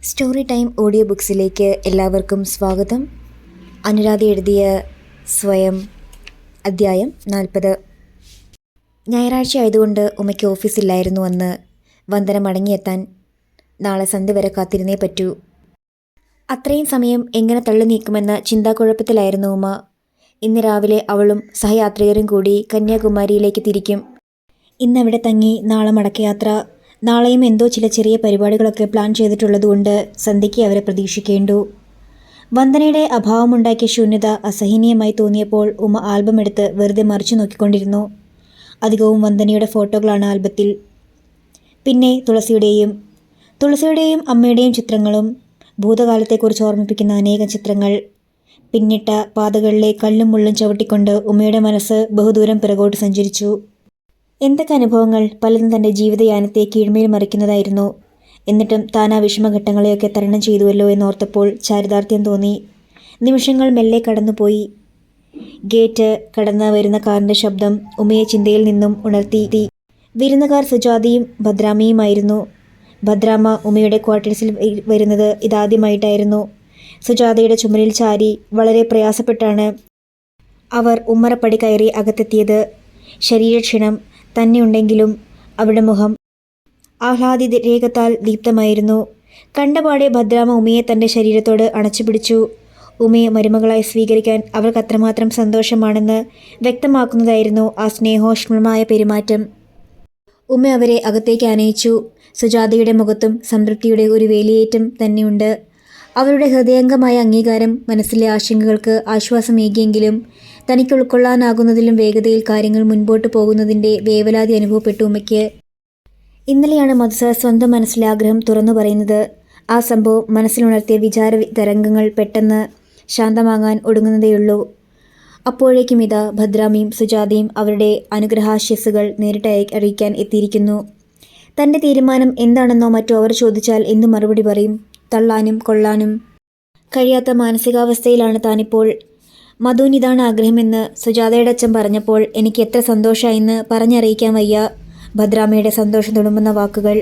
Story time audio ബുക്സിലേക്ക് എല്ലാവർക്കും സ്വാഗതം. അനുരാധ എഴുതിയ സ്വയം, അദ്ധ്യായം 40. ഞായറാഴ്ച ആയതുകൊണ്ട് ഉമ്മയ്ക്ക് ഓഫീസില്ലായിരുന്നു അന്ന്. വന്ദന മടങ്ങിയെത്താൻ നാളെ സന്ധ്യ വരെ കാത്തിരുന്നേ പറ്റൂ. അത്രയും സമയം എങ്ങനെ തള്ളി നീക്കുമെന്ന ചിന്താക്കുഴപ്പത്തിലായിരുന്നു ഉമ്മ. ഇന്ന് രാവിലെ അവളും സഹയാത്രികരും കൂടി കന്യാകുമാരിയിലേക്ക് തിരിക്കും. ഇന്നവിടെ തങ്ങി നാളെ മടക്കയാത്ര. നാളെയും എന്തോ ചില ചെറിയ പരിപാടികളൊക്കെ പ്ലാൻ ചെയ്തിട്ടുള്ളതുകൊണ്ട് സന്ധ്യയ്ക്ക് അവരെ പ്രതീക്ഷിക്കേണ്ടു. വന്ദനയുടെ അഭാവമുണ്ടാക്കിയ ശൂന്യത അസഹനീയമായി തോന്നിയപ്പോൾ ഉമ്മ ആൽബം എടുത്ത് വെറുതെ മറിച്ചു നോക്കിക്കൊണ്ടിരുന്നു. അധികവും വന്ദനയുടെ ഫോട്ടോകളാണ് ആൽബത്തിൽ. പിന്നെ തുളസിയുടെയും അമ്മയുടെയും ചിത്രങ്ങളും, ഭൂതകാലത്തെക്കുറിച്ച് ഓർമ്മിപ്പിക്കുന്ന അനേകം ചിത്രങ്ങൾ. പിന്നിട്ട പാതകളിലെ കല്ലും മുള്ളും ചവിട്ടിക്കൊണ്ട് ഉമ്മയുടെ മനസ്സ് ബഹുദൂരം പിറകോട്ട് സഞ്ചരിച്ചു. എന്തൊക്കെ അനുഭവങ്ങൾ! പലതും തൻ്റെ ജീവിതയാനത്തെ കീഴ്മേൽ മറിക്കുന്നതായിരുന്നു. എന്നിട്ടും താൻ ആ വിഷമഘട്ടങ്ങളെയൊക്കെ തരണം ചെയ്തുവല്ലോ എന്നോർത്തപ്പോൾ ചാരിതാർത്ഥ്യം തോന്നി. നിമിഷങ്ങൾ മെല്ലെ കടന്നുപോയി. ഗേറ്റ് കടന്ന് വരുന്ന കാറിൻ്റെ ശബ്ദം ഉമ്മയെ ചിന്തയിൽ നിന്നും ഉണർത്തി. വിരുന്നുകാർ സുജാതയും ഭദ്രാമയുമായിരുന്നു. ഭദ്രാമ്മ ഉമ്മയുടെ ക്വാർട്ടേഴ്സിൽ വരുന്നത് ഇതാദ്യമായിട്ടായിരുന്നു. സുജാതയുടെ ചുമലിൽ ചാരി വളരെ പ്രയാസപ്പെട്ടാണ് അവർ ഉമ്മറപ്പടി കയറി അകത്തെത്തിയത്. ശരീരക്ഷീണം തന്നെയുണ്ടെങ്കിലും അവരുടെ മുഖം ആഹ്ലാദരേഖത്താൽ ദീപ്തമായിരുന്നു. കണ്ടപാടെ ഭദ്രാമ്മ ഉമ്മയെ തൻ്റെ ശരീരത്തോട് അണച്ചുപിടിച്ചു. ഉമ്മയെ മരുമകളായി സ്വീകരിക്കാൻ അവർക്ക് അത്രമാത്രം സന്തോഷമാണെന്ന് വ്യക്തമാക്കുന്നതായിരുന്നു ആ സ്നേഹോഷ്മളമായ പെരുമാറ്റം. ഉമ്മ അവരെ അകത്തേക്ക് ആനയിച്ചു. സുജാതയുടെ മുഖത്തും സംതൃപ്തിയുടെ ഒരു വേലിയേറ്റം തന്നെയുണ്ട്. അവരുടെ ഹൃദയംഗമായ അംഗീകാരം മനസ്സിലെ ആശങ്കകൾക്ക് ആശ്വാസമേകിയെങ്കിലും തനിക്ക് ഉൾക്കൊള്ളാനാകുന്നതിലും വേഗതയിൽ കാര്യങ്ങൾ മുൻപോട്ട് പോകുന്നതിൻ്റെ വേവലാതി അനുഭവപ്പെട്ടു ഉമ്മയ്ക്ക്. ഇന്നലെയാണ് മധുസ സ്വന്തം മനസ്സിലെ ആഗ്രഹം തുറന്നു പറയുന്നത്. ആ സംഭവം മനസ്സിലുണർത്തിയ വിചാര തരംഗങ്ങൾ പെട്ടെന്ന് ശാന്തമാകാൻ ഒടുങ്ങുന്നതേയുള്ളൂ. അപ്പോഴേക്കും ഇതാ ഭദ്രാമ്മയും സുജാതയും അവരുടെ അനുഗ്രഹാശിസ്സുകൾ നേരിട്ട് അറിയിക്കാൻ എത്തിയിരിക്കുന്നു. തൻ്റെ തീരുമാനം എന്താണെന്നോ മറ്റോ അവർ ചോദിച്ചാൽ എന്തു മറുപടി പറയും? തള്ളാനും കൊള്ളാനും കഴിയാത്ത മാനസികാവസ്ഥയിലാണ് താനിപ്പോൾ. മധുവിനിതാണ് ആഗ്രഹമെന്ന് സുജാതയുടെ അച്ഛൻ പറഞ്ഞപ്പോൾ എനിക്ക് എത്ര സന്തോഷമായെന്ന് പറഞ്ഞറിയിക്കാൻ വയ്യ. ഭദ്രാമ്മയുടെ സന്തോഷം തുളുമ്പുന്ന വാക്കുകൾ.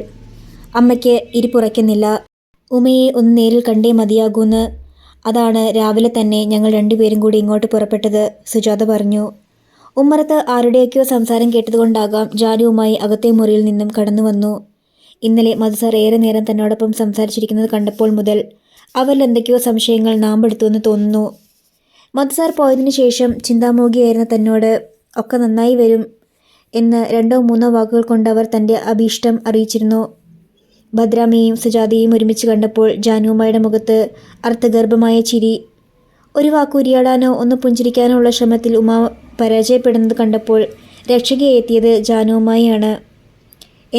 അമ്മയ്ക്ക് ഇരിപ്പുറയ്ക്കുന്നില്ല. ഉമ്മയെ ഒന്ന് നേരിൽ കണ്ടേ മതിയാകൂന്ന്. അതാണ് രാവിലെ തന്നെ ഞങ്ങൾ രണ്ടുപേരും കൂടി ഇങ്ങോട്ട് പുറപ്പെട്ടത്, സുജാത പറഞ്ഞു. ഉമ്മറത്ത് ആരുടെയൊക്കെയോ സംസാരം കേട്ടതുകൊണ്ടാകാം ജാനുവുമായി അകത്തെ മുറിയിൽ നിന്നും കടന്നു വന്നു. ഇന്നലെ മധുസാർ ഏറെ നേരം തന്നോടൊപ്പം സംസാരിച്ചിരിക്കുന്നത് കണ്ടപ്പോൾ മുതൽ അവരിൽ എന്തൊക്കെയോ സംശയങ്ങൾ നാമ്പെടുത്തുവെന്ന് തോന്നുന്നു. മധുസാർ പോയതിനു ശേഷം ചിന്താമോഹിയായിരുന്ന തന്നോട് ഒക്കെ നന്നായി വരും എന്ന് 2-3 വാക്കുകൾ കൊണ്ട് അവർ തൻ്റെ അഭീഷ്ടം അറിയിച്ചിരുന്നു. ഭദ്രാമ്മയെയും സുജാതയെയും ഒരുമിച്ച് കണ്ടപ്പോൾ ജാനുവുമ്മയുടെ മുഖത്ത് അർത്ഥഗർഭമായ ചിരി. ഒരു വാക്ക് ഉരിയാടാനോ ഒന്ന് പുഞ്ചിരിക്കാനോ ഉള്ള ശ്രമത്തിൽ ഉമ്മ പരാജയപ്പെടുന്നത് കണ്ടപ്പോൾ രക്ഷകയെ എത്തിയത് ജാനുവുമ്മയാണ്.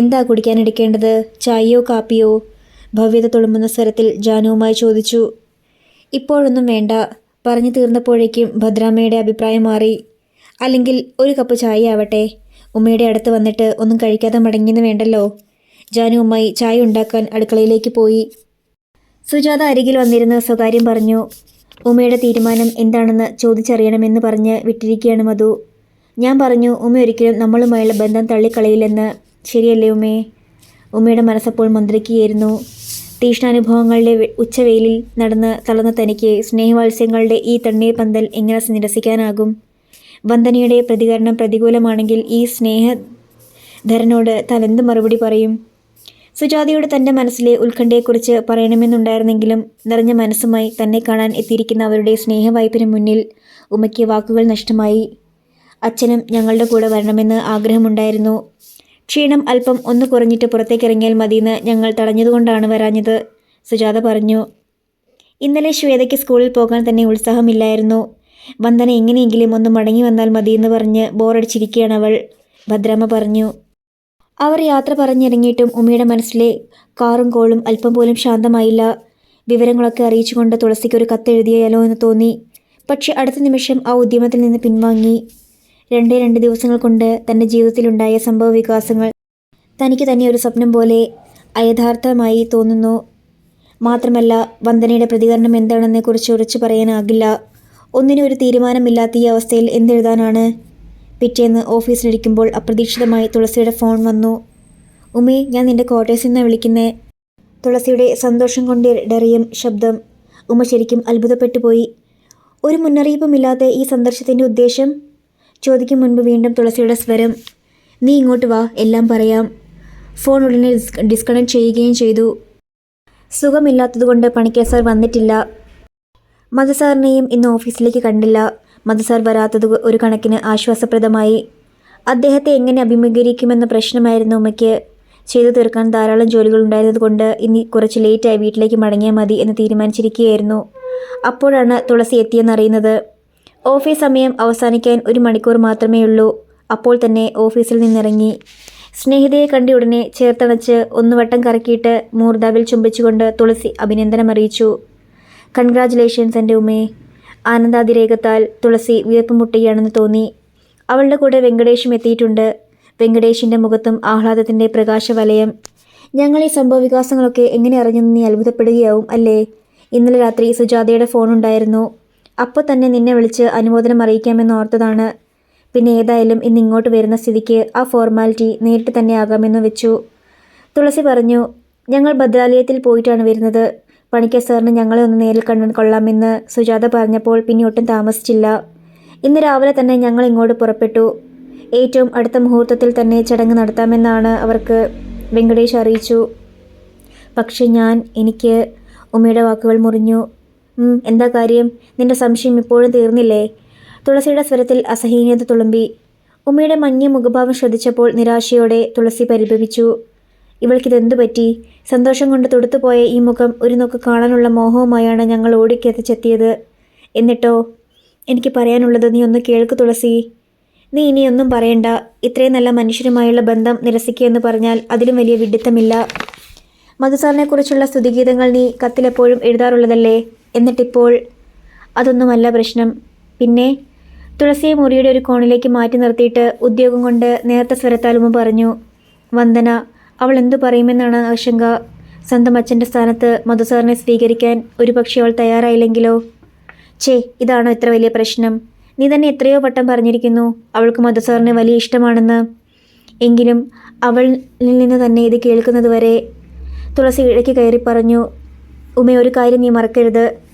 എന്താ കുടിക്കാനെടുക്കേണ്ടത്? ചായയോ കാപ്പിയോ? ഭവ്യത തുളുമ്പുന്ന സ്വരത്തിൽ ജാനുവുമായി ചോദിച്ചു. ഇപ്പോഴൊന്നും വേണ്ട. പറഞ്ഞു തീർന്നപ്പോഴേക്കും ഭദ്രാമ്മയുടെ അഭിപ്രായം മാറി. അല്ലെങ്കിൽ ഒരു കപ്പ് ചായ ആവട്ടെ. ഉമ്മയുടെ അടുത്ത് വന്നിട്ട് ഒന്നും കഴിക്കാതെ മടങ്ങിയെന്ന് വേണ്ടല്ലോ. ജാനുവുമായി ചായ ഉണ്ടാക്കാൻ അടുക്കളയിലേക്ക് പോയി. സുജാത അരികിൽ വന്നിരുന്ന് സ്വകാര്യം പറഞ്ഞു. ഉമ്മയുടെ തീരുമാനം എന്താണെന്ന് ചോദിച്ചറിയണമെന്ന് പറഞ്ഞ് വിട്ടിരിക്കുകയാണ് മധു. ഞാൻ പറഞ്ഞു ഉമ്മ ഒരിക്കലും നമ്മളുമായുള്ള ബന്ധം തള്ളിക്കളയില്ലെന്ന്. ശരിയല്ലേ ഉമ്മേ? ഉമ്മയുടെ മനസ്സപ്പോൾ മന്ത്രിക്കുകയായിരുന്നു. തീഷ്ണാനുഭവങ്ങളുടെ ഉച്ചവെയിലിൽ നടന്ന് തളർന്ന തനിക്ക് സ്നേഹവാത്സ്യങ്ങളുടെ ഈ തണ്ണീർ പന്തൽ എങ്ങനെ നിരസിക്കാനാകും? വന്ദനയുടെ പ്രതികരണം പ്രതികൂലമാണെങ്കിൽ ഈ സ്നേഹധരനോട് താൻ എന്ത് മറുപടി പറയും? സുജാതയോട് തൻ്റെ മനസ്സിലെ ഉത്കണ്ഠയെക്കുറിച്ച് പറയണമെന്നുണ്ടായിരുന്നെങ്കിലും നിറഞ്ഞ മനസ്സുമായി തന്നെ കാണാൻ എത്തിയിരിക്കുന്ന അവരുടെ സ്നേഹവായ്പിന് മുന്നിൽ ഉമ്മയ്ക്ക് വാക്കുകൾ നഷ്ടമായി. അച്ഛനും ഞങ്ങളുടെ കൂടെ വരണമെന്ന് ആഗ്രഹമുണ്ടായിരുന്നു. ക്ഷീണം അല്പം ഒന്ന് കുറഞ്ഞിട്ട് പുറത്തേക്കിറങ്ങിയാൽ മതിയെന്ന് ഞങ്ങൾ തടഞ്ഞതുകൊണ്ടാണ് വരാഞ്ഞത്, സുജാത പറഞ്ഞു. ഇന്നലെ ശ്വേതയ്ക്ക് സ്കൂളിൽ പോകാൻ തന്നെ ഉത്സാഹമില്ലായിരുന്നു. വന്ദന എങ്ങനെയെങ്കിലും ഒന്ന് മടങ്ങി വന്നാൽ മതിയെന്ന് പറഞ്ഞ് ബോറടിച്ചിരിക്കുകയാണ് അവൾ, ഭദ്രാമ്മ പറഞ്ഞു. അവർ യാത്ര പറഞ്ഞിറങ്ങിയിട്ടും ഉമ്മയുടെ മനസ്സിലെ കാറും കോളും അല്പം പോലും ശാന്തമായില്ല. വിവരങ്ങളൊക്കെ അറിയിച്ചുകൊണ്ട് തുളസിക്ക് ഒരു കത്തെഴുതിയാലോ എന്ന് തോന്നി. പക്ഷെ അടുത്ത നിമിഷം ആ ഉദ്യമത്തിൽ നിന്ന് പിൻവാങ്ങി. 2 ദിവസങ്ങൾ കൊണ്ട് തൻ്റെ ജീവിതത്തിലുണ്ടായ സംഭവ വികാസങ്ങൾ തനിക്ക് തന്നെ ഒരു സ്വപ്നം പോലെ അയഥാർത്ഥമായി തോന്നുന്നു. മാത്രമല്ല വന്ദനയുടെ പ്രതികരണം എന്താണെന്നതിനെക്കുറിച്ച് ഉറച്ചു പറയാനാകില്ല. ഒന്നിനും ഒരു തീരുമാനമില്ലാത്ത ഈ അവസ്ഥയിൽ എന്തെഴുതാനാണ്? പിറ്റേന്ന് ഓഫീസിലിരിക്കുമ്പോൾ അപ്രതീക്ഷിതമായി തുളസിയുടെ ഫോൺ വന്നു. ഉമ്മേ, ഞാൻ നിൻ്റെ ക്വാർട്ടേഴ്സിൽ നിന്നാണ് വിളിക്കുന്നേ. തുളസിയുടെ സന്തോഷം കൊണ്ടിടറിയും ശബ്ദം. ഉമ ശരിക്കും അത്ഭുതപ്പെട്ടു പോയി. ഒരു മുന്നറിയിപ്പുമില്ലാതെ ഈ സന്ദർശനത്തിൻ്റെ ഉദ്ദേശം ചോദിക്കും മുൻപ് വീണ്ടും തുളസിയുടെ സ്വരം. നീ ഇങ്ങോട്ട് വാ, എല്ലാം പറയാം. ഫോൺ ഉടനെ ഡിസ്കണക്ട് ചെയ്യുകയും ചെയ്തു. സുഖമില്ലാത്തതുകൊണ്ട് പണിക്കർ സാർ വന്നിട്ടില്ല. മധുസാറിനെയും ഇന്ന് ഓഫീസിലേക്ക് കണ്ടില്ല. മധുസാർ വരാത്തത് ഒരു കണക്കിന് ആശ്വാസപ്രദമായി. അദ്ദേഹത്തെ എങ്ങനെ അഭിമുഖീകരിക്കുമെന്ന പ്രശ്നമായിരുന്നു ഉമ്മയ്ക്ക്. ചെയ്തു തീർക്കാൻ ധാരാളം ജോലികളുണ്ടായിരുന്നതുകൊണ്ട് ഇനി കുറച്ച് ലേറ്റായി വീട്ടിലേക്ക് മടങ്ങിയാൽ മതി എന്ന് തീരുമാനിച്ചിരിക്കുകയായിരുന്നു. അപ്പോഴാണ് തുളസി എത്തിയെന്നറിയുന്നത്. ഓഫീസ് സമയം അവസാനിക്കാൻ 1 മണിക്കൂർ മാത്രമേയുള്ളൂ. അപ്പോൾ തന്നെ ഓഫീസിൽ നിന്നിറങ്ങി. സ്നേഹിതയെ കണ്ട ഉടനെ ചേർത്തണച്ച് 1 വട്ടം കറക്കിയിട്ട് മൂർധാവിൽ ചുംബിച്ചുകൊണ്ട് തുളസി അഭിനന്ദനമറിയിച്ചു. കൺഗ്രാജുലേഷൻസ് എൻ്റെ ഉമ്മേ. ആനന്ദാതിരേകത്താൽ തുളസി വിയർപ്പുമുട്ടുകയാണെന്ന് തോന്നി. അവളുടെ കൂടെ വെങ്കടേഷും എത്തിയിട്ടുണ്ട്. വെങ്കടേഷിൻ്റെ മുഖത്തും ആഹ്ലാദത്തിൻ്റെ പ്രകാശവലയം. ഞങ്ങൾ ഈ സംഭവവികാസങ്ങളൊക്കെ എങ്ങനെ അറിഞ്ഞെന്ന് നീ അത്ഭുതപ്പെടുകയാവും അല്ലേ? ഇന്നലെ രാത്രി സുജാതയുടെ ഫോണുണ്ടായിരുന്നു. അപ്പോൾ തന്നെ നിന്നെ വിളിച്ച് അനുമോദനം അറിയിക്കാമെന്ന് ഓർത്തതാണ്. പിന്നെ ഏതായാലും ഇന്ന് ഇങ്ങോട്ട് വരുന്ന സ്ഥിതിക്ക് ആ ഫോർമാലിറ്റി നേരിട്ട് തന്നെ ആകാമെന്ന് വെച്ചു. തുളസി പറഞ്ഞു. ഞങ്ങൾ ഭദ്രാലയത്തിൽ പോയിട്ടാണ് വരുന്നത്. പണിക്കർ സാറിന് ഞങ്ങളെ ഒന്ന് നേരിൽ കണ്ടു കൊള്ളാമെന്ന് സുജാത പറഞ്ഞപ്പോൾ പിന്നെ ഒട്ടും താമസിച്ചില്ല. ഇന്ന് രാവിലെ തന്നെ ഞങ്ങൾ ഇങ്ങോട്ട് പുറപ്പെട്ടു. ഏറ്റവും അടുത്ത മുഹൂർത്തത്തിൽ തന്നെ ചടങ്ങ് നടത്താമെന്നാണ് അവർക്ക്, വെങ്കടേഷ് അറിയിച്ചു. പക്ഷെ എനിക്ക് ഉമ്മയുടെ വാക്കുകൾ മുറിഞ്ഞു. എന്താ കാര്യം? നിന്റെ സംശയം ഇപ്പോഴും തീർന്നില്ലേ? തുളസിയുടെ സ്വരത്തിൽ അസഹനീയത തുളുമ്പി. ഉമ്മയുടെ മങ്ങിയ മുഖഭാവം ശ്രദ്ധിച്ചപ്പോൾ നിരാശയോടെ തുളസി പരിഭവിച്ചു. ഇവൾക്കിതെന്തു പറ്റി? സന്തോഷം കൊണ്ട് തുടുത്തുപോയ ഈ മുഖം ഒരു നോക്ക് കാണാനുള്ള മോഹവുമായാണ് ഞങ്ങൾ ഓടിക്കെത്തിച്ചെത്തിയത്. എന്നിട്ടോ? എനിക്ക് പറയാനുള്ളത് നീ ഒന്ന് കേൾക്ക് തുളസി. നീ ഇനിയൊന്നും പറയണ്ട. ഇത്രയും നല്ല മനുഷ്യരുമായുള്ള ബന്ധം നിരസിക്കുകയെന്ന് പറഞ്ഞാൽ അതിലും വലിയ വിഡ്ഢിത്തമില്ല. മധുസാറിനെക്കുറിച്ചുള്ള സ്തുതിഗീതങ്ങൾ നീ കത്തിലെപ്പോഴും എഴുതാറുള്ളതല്ലേ? എന്നിട്ടിപ്പോൾ അതൊന്നുമല്ല പ്രശ്നം. പിന്നെ? തുളസിയെ മുറിയുടെ ഒരു കോണിലേക്ക് മാറ്റി നിർത്തിയിട്ട് ഉദ്യോഗം കൊണ്ട് നേർത്ത സ്വരത്താലുമ പറഞ്ഞു. വന്ദന, അവൾ എന്തു പറയുമെന്നാണ് ആശങ്ക. സ്വന്തം അച്ഛൻ്റെ സ്ഥാനത്ത് മധുസാറിനെ സ്വീകരിക്കാൻ ഒരുപക്ഷെ അവൾ തയ്യാറായില്ലെങ്കിലോ? ഇതാണോ ഇത്ര വലിയ പ്രശ്നം? നീ തന്നെ എത്രയോ വട്ടം പറഞ്ഞിരിക്കുന്നു അവൾക്ക് മധുസാറിനെ വലിയ ഇഷ്ടമാണെന്ന്. എങ്കിലും അവളിൽ നിന്ന് തന്നെ ഇത് കേൾക്കുന്നതുവരെ. തുളസി ഇടയ്ക്ക് കയറി പറഞ്ഞു. ഉമ്മ, ഒരു കാര്യം നീ മറക്കരുത്.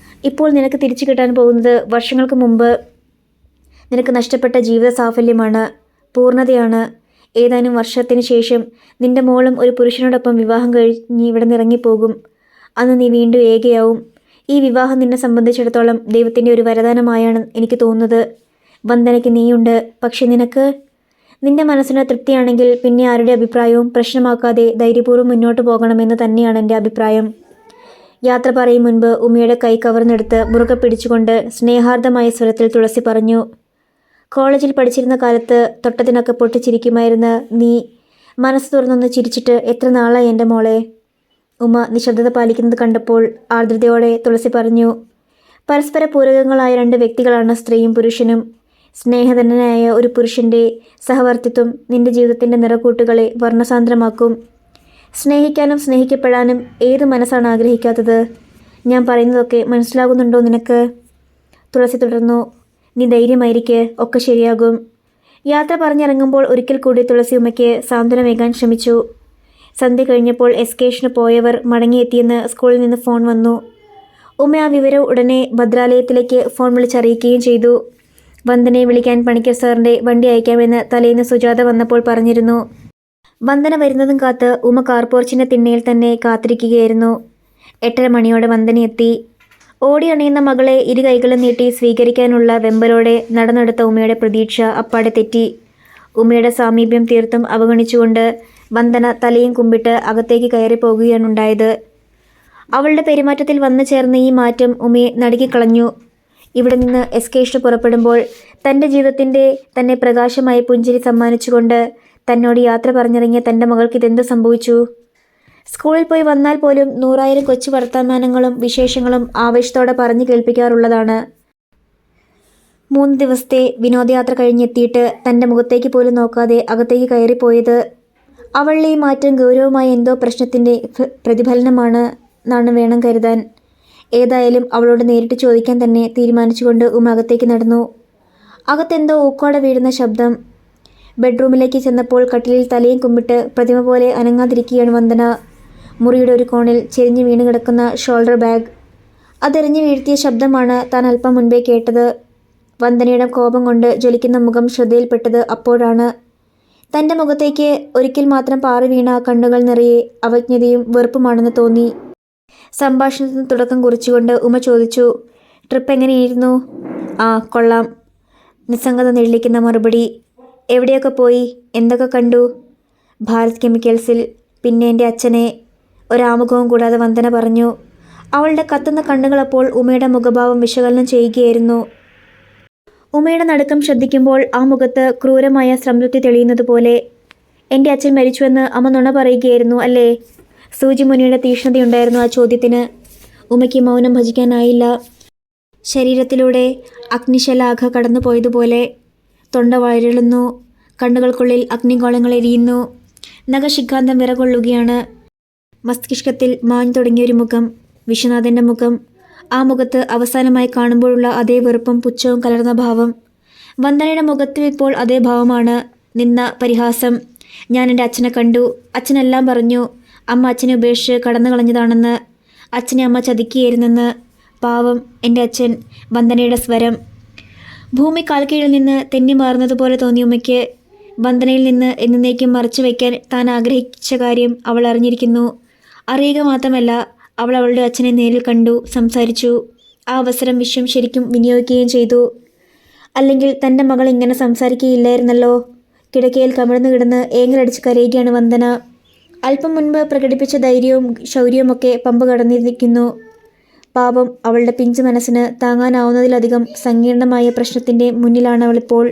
ഇപ്പോൾ നിനക്ക് തിരിച്ചു കിട്ടാൻ പോകുന്നത് വർഷങ്ങൾക്ക് മുമ്പ് നിനക്ക് നഷ്ടപ്പെട്ട ജീവിത സാഫല്യമാണ്, പൂർണ്ണതയാണ്. ഏതാനും വർഷത്തിന് ശേഷം നിന്റെ മോളും ഒരു പുരുഷനോടൊപ്പം വിവാഹം കഴിഞ്ഞ് ഇവിടെ നിന്ന് ഇറങ്ങിപ്പോകും. അന്ന് നീ വീണ്ടും ഏകയാവും. ഈ വിവാഹം നിന്നെ സംബന്ധിച്ചിടത്തോളം ദൈവത്തിൻ്റെ ഒരു വരദാനമായാണ് എനിക്ക് തോന്നുന്നത്. വന്ദനയ്ക്ക് നീയുണ്ട്. പക്ഷെ നിന്റെ മനസ്സിന് തൃപ്തിയാണെങ്കിൽ പിന്നെ ആരുടെ അഭിപ്രായവും പ്രശ്നമാക്കാതെ ധൈര്യപൂർവ്വം മുന്നോട്ട് പോകണമെന്ന് തന്നെയാണ് എൻ്റെ അഭിപ്രായം. യാത്ര പറയും മുൻപ് ഉമ്മയുടെ കൈ കവർന്നെടുത്ത് മുറുകെ പിടിച്ചുകൊണ്ട് സ്നേഹാർദ്ദമായ സ്വരത്തിൽ തുളസി പറഞ്ഞു. കോളേജിൽ പഠിച്ചിരുന്ന കാലത്ത് തൊട്ടതിനൊക്കെ പൊട്ടിച്ചിരിക്കുമായിരുന്ന നീ മനസ്സ് തുറന്നൊന്ന് ചിരിച്ചിട്ട് എത്ര നാളായി എൻ്റെ മോളെ? ഉമ്മ നിശബ്ദത പാലിക്കുന്നത് കണ്ടപ്പോൾ ആർദ്രതയോടെ തുളസി പറഞ്ഞു. പരസ്പര പൂരകങ്ങളായ 2 വ്യക്തികളാണ് സ്ത്രീയും പുരുഷനും. സ്നേഹധനനായ ഒരു പുരുഷൻ്റെ സഹവർത്തിത്വം നിന്റെ ജീവിതത്തിൻ്റെ നിറക്കൂട്ടുകളെ വർണ്ണസാന്ദ്രമാക്കും. സ്നേഹിക്കാനും സ്നേഹിക്കപ്പെടാനും ഏത് മനസ്സാണ് ആഗ്രഹിക്കാത്തത്? ഞാൻ പറയുന്നതൊക്കെ മനസ്സിലാകുന്നുണ്ടോ നിനക്ക്? തുളസി തുടർന്നു. നീ ധൈര്യമായിരിക്കെ, ഒക്കെ ശരിയാകും. യാത്ര പറഞ്ഞിറങ്ങുമ്പോൾ ഒരിക്കൽ കൂടി തുളസി ഉമ്മയ്ക്ക് സാന്ത്വനമേകാൻ ശ്രമിച്ചു. സന്ധ്യ കഴിഞ്ഞപ്പോൾ എസ്കേഷന് പോയവർ മടങ്ങിയെത്തിയെന്ന് സ്കൂളിൽ നിന്ന് ഫോൺ വന്നു. ഉമ്മ ആ വിവരം ഉടനെ ഭദ്രാലയത്തിലേക്ക് ഫോൺ വിളിച്ചറിയിക്കുകയും ചെയ്തു. വന്ദനയെ വിളിക്കാൻ പണിക്കർ സാറിൻ്റെ വണ്ടി അയക്കാമെന്ന് തലേന്ന് സുജാത വന്നപ്പോൾ പറഞ്ഞിരുന്നു. വന്ദന വരുന്നതും കാത്ത് ഉമ്മ കാർപോർച്ചിൻ്റെ തിണ്ണയിൽ തന്നെ കാത്തിരിക്കുകയായിരുന്നു. 8:30 മണിയോടെ വന്ദന എത്തി. ഓടി അണയുന്ന മകളെ 2 കൈകളും നീട്ടി സ്വീകരിക്കാനുള്ള വെമ്പലോടെ നടന്നെടുത്ത ഉമ്മയുടെ പ്രതീക്ഷ അപ്പാടെ തെറ്റി. ഉമ്മയുടെ സാമീപ്യം തീർത്തും അവഗണിച്ചുകൊണ്ട് വന്ദന തലയും കുമ്പിട്ട് അകത്തേക്ക് കയറി പോകുകയാണുണ്ടായത്. അവളുടെ പെരുമാറ്റത്തിൽ വന്നു ചേർന്ന ഈ മാറ്റം ഉമ്മയെ നടുക്കിക്കളഞ്ഞു. ഇവിടെ നിന്ന് എസ്കേഷന് പുറപ്പെടുമ്പോൾ തൻ്റെ ജീവിതത്തിൻ്റെ തന്നെ പ്രകാശമായ പുഞ്ചിരി സമ്മാനിച്ചുകൊണ്ട് തന്നോട് യാത്ര പറഞ്ഞിറങ്ങിയ തൻ്റെ മകൾക്ക് ഇതെന്ത് സംഭവിച്ചു? സ്കൂളിൽ പോയി വന്നാൽ പോലും 100,000 കൊച്ചു വർത്തമാനങ്ങളും വിശേഷങ്ങളും ആവേശത്തോടെ പറഞ്ഞു കേൾപ്പിക്കാറുള്ളതാണ്. 3 ദിവസത്തെ വിനോദയാത്ര കഴിഞ്ഞെത്തിയിട്ട് തൻ്റെ മുഖത്തേക്ക് പോലും നോക്കാതെ അകത്തേക്ക് കയറിപ്പോയത് അവളുടെ ഈ മാറ്റം ഗൗരവമായ എന്തോ പ്രശ്നത്തിൻ്റെ പ്രതിഫലനമാണെന്നാണ് വേണം കരുതാൻ. ഏതായാലും അവളോട് നേരിട്ട് ചോദിക്കാൻ തന്നെ തീരുമാനിച്ചുകൊണ്ട് ഉമ്മ അകത്തേക്ക് നടന്നു. അകത്തെന്തോ ഊക്കോടെ വീഴുന്ന ശബ്ദം. ബെഡ്റൂമിലേക്ക് ചെന്നപ്പോൾ കട്ടിലിൽ തലയും കുമ്പിട്ട് പ്രതിമ പോലെ അനങ്ങാതിരിക്കുകയാണ് വന്ദന. മുറിയുടെ ഒരു കോണിൽ ചെരിഞ്ഞു വീണ് കിടക്കുന്ന ഷോൾഡർ ബാഗ്. അതെറിഞ്ഞു വീഴ്ത്തിയ ശബ്ദമാണ് താൻ അല്പം മുൻപേ കേട്ടത്. വന്ദനയുടെ കോപം കൊണ്ട് ജ്വലിക്കുന്ന മുഖം ശ്രദ്ധയിൽപ്പെട്ടത് അപ്പോഴാണ്. തൻ്റെ മുഖത്തേക്ക് ഒരിക്കൽ മാത്രം പാറി വീണ കണ്ണുകൾ നിറയെ അവജ്ഞതയും വെറുപ്പുമാണെന്ന് തോന്നി. സംഭാഷണത്തിന് തുടക്കം കുറിച്ചുകൊണ്ട് ഉമ ചോദിച്ചു, ട്രിപ്പ് എങ്ങനെയായിരുന്നു? ആ, കൊള്ളാം. നിസ്സംഗത നെള്ളിക്കുന്ന മറുപടി. എവിടെയൊക്കെ പോയി? എന്തൊക്കെ കണ്ടു? ഭാരത് കെമിക്കൽസിൽ. പിന്നെ എൻ്റെ അച്ഛനെ. ഒരാമുഖവും കൂടാതെ വന്ദന പറഞ്ഞു. അവളുടെ കത്തുന്ന കണ്ണുകളപ്പോൾ ഉമയുടെ മുഖഭാവം വിശകലനം ചെയ്യുകയായിരുന്നു. ഉമയുടെ നടുക്കം ശ്രദ്ധിക്കുമ്പോൾ ആ മുഖത്ത് ക്രൂരമായ സംതൃപ്തി തെളിയുന്നത് പോലെ. എൻ്റെ അച്ഛൻ മരിച്ചുവെന്ന് അമ്മ നുണ പറയുകയായിരുന്നു അല്ലേ? സൂചിമുനിയുടെ തീക്ഷ്ണതയുണ്ടായിരുന്നു ആ ചോദ്യത്തിന്. ഉമയ്ക്ക് മൗനം ഭജിക്കാനായില്ല. ശരീരത്തിലൂടെ അഗ്നിശലാഖ കടന്നുപോയതുപോലെ തൊണ്ട വരളുന്നു. കണ്ണുകൾക്കുള്ളിൽ അഗ്നിഗോളങ്ങൾ എരിയുന്നു. നഖശിഖാന്തം വിറകൊള്ളുകയാണ്. മസ്തിഷ്കത്തിൽ മാഞ്ഞു തുടങ്ങിയൊരു മുഖം, വിശ്വനാഥൻ്റെ മുഖം. ആ മുഖത്ത് അവസാനമായി കാണുമ്പോഴുള്ള അതേ വെറുപ്പും പുച്ഛവും കലർന്ന ഭാവം. വന്ദനയുടെ മുഖത്ത് ഇപ്പോൾ അതേ ഭാവമാണ്. നിന്ന, പരിഹാസം. ഞാൻ എൻ്റെ അച്ഛനെ കണ്ടു. അച്ഛനെല്ലാം പറഞ്ഞു. അമ്മ അച്ഛനെ ഉപേക്ഷിച്ച് കടന്നു കളഞ്ഞതാണെന്ന്. അച്ഛനെ അമ്മ ചതിക്കുകയായിരുന്നെന്ന്. പാവം എൻ്റെ അച്ഛൻ. വന്ദനയുടെ സ്വരം. ഭൂമി കാൽക്കീഴിൽ നിന്ന് തെന്നി മാറുന്നതുപോലെ തോന്നി ഉമ്മയ്ക്ക്. വന്ദനയിൽ നിന്ന് എന്നേക്കും മറച്ചു വയ്ക്കാൻ താൻ ആഗ്രഹിച്ച കാര്യം അവൾ അറിഞ്ഞിരിക്കുന്നു. അറിയുക മാത്രമല്ല, അവൾ അവളുടെ അച്ഛനെ നേരിൽ കണ്ടു, സംസാരിച്ചു. ആ അവസരം വിശ്വം ശരിക്കും വിനിയോഗിക്കുകയും ചെയ്തു. അല്ലെങ്കിൽ തൻ്റെ മകൾ ഇങ്ങനെ സംസാരിക്കുകയില്ലായിരുന്നല്ലോ. കിടക്കയിൽ കമിഴ്ന്നു കിടന്ന് ഏങ്ങലടിച്ച് കരയുകയാണ് വന്ദന. അല്പം മുൻപ് പ്രകടിപ്പിച്ച ധൈര്യവും ശൗര്യവുമൊക്കെ പമ്പ് കടന്നിരിക്കുന്നു. പാപം, അവളുടെ പിഞ്ച് മനസ്സിന് താങ്ങാനാവുന്നതിലധികം സങ്കീർണമായ പ്രശ്നത്തിൻ്റെ മുന്നിലാണ് അവളിപ്പോൾ.